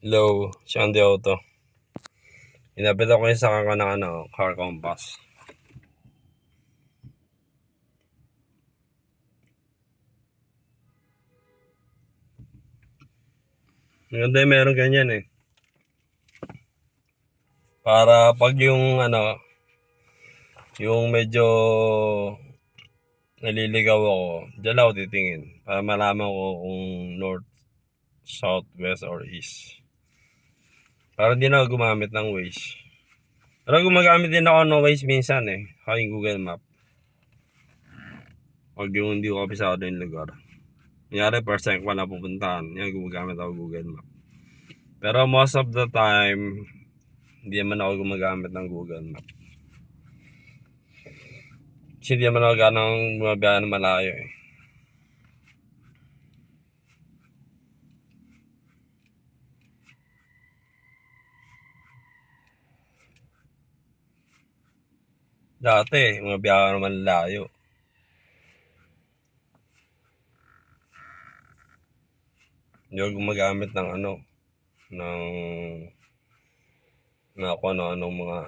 Hello, si Andy Auto. Inabit ako yung sa ng car compass. Maganda yung meron ganyan eh. Para pag yung medyo naliligaw ako, dyan ako titingin. Para malaman ko kung north, south, west, or east. Para di na ako gumamit ng Waze. Pero gumagamit din ako ng Waze minsan eh. Yung Google Map. Pag yung hindi ko kabisado yung lugar. Kunyari, first time ko na pupuntahan. Yan, gumagamit ako Google Map. Pero most of the time, hindi naman ako gumagamit ng Google Map. Kasi hindi naman ako ganang bumabiyahe ng malayo eh. Dati, mga biyahe naman layo. Hindi ako gumagamit ng kung ano-anong mga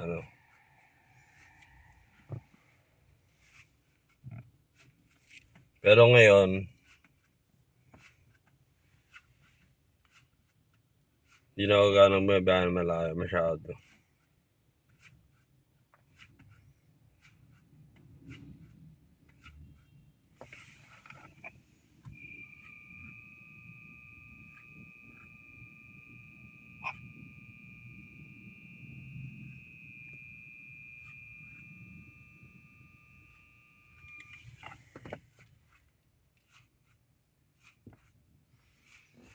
Pero ngayon, hindi na ako ganang bumabiyahe ng malayo masyado.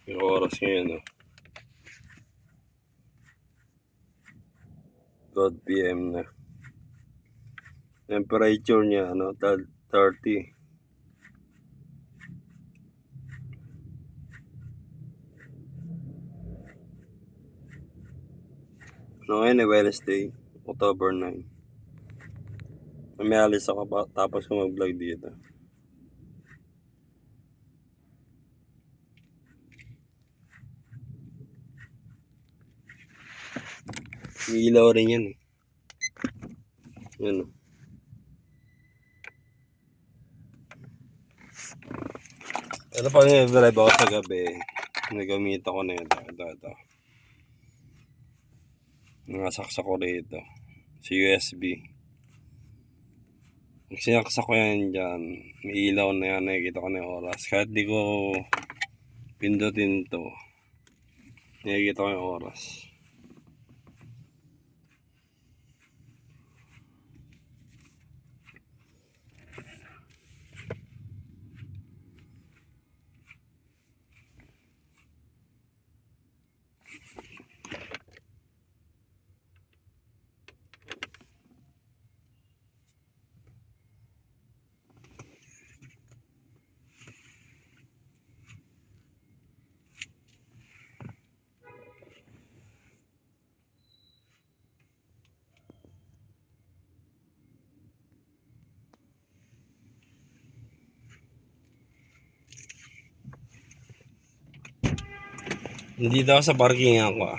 Yung oras ngayon, 12 PM na. Temperature niya, 30. Ngayon eh, Wednesday, October 9. May alis ako pa, tapos ko mag-vlog dito. May ilaw rin yan eh. Yan. Ito pag nag-drive ako sa gabi, nagamit ako na ito. Nakasaksak ko rito. Sa USB. Pag sinaksak ko yan dyan, may ilaw na yan, nakikita ko na yung oras. Kahit di ko pindutin to, nakikita ko yung oras. Nandito ako sa parking ako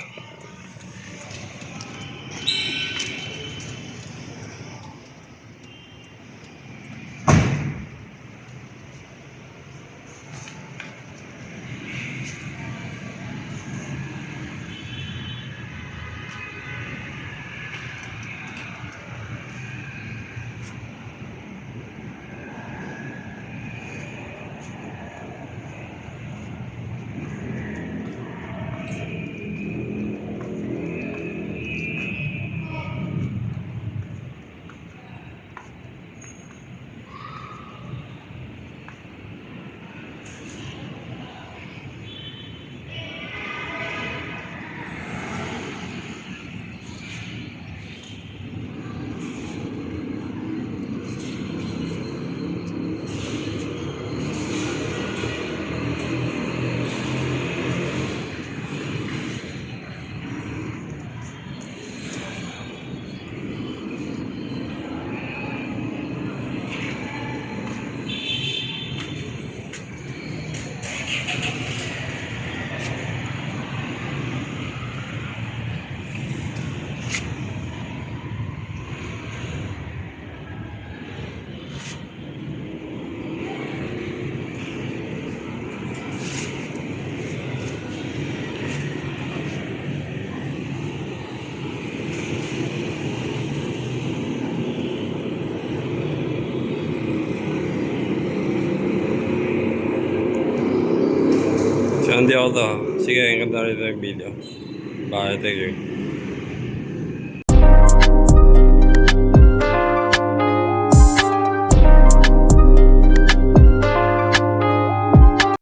Hindi ako to. Sige, hanggang na rin yung video. Bye, thank you.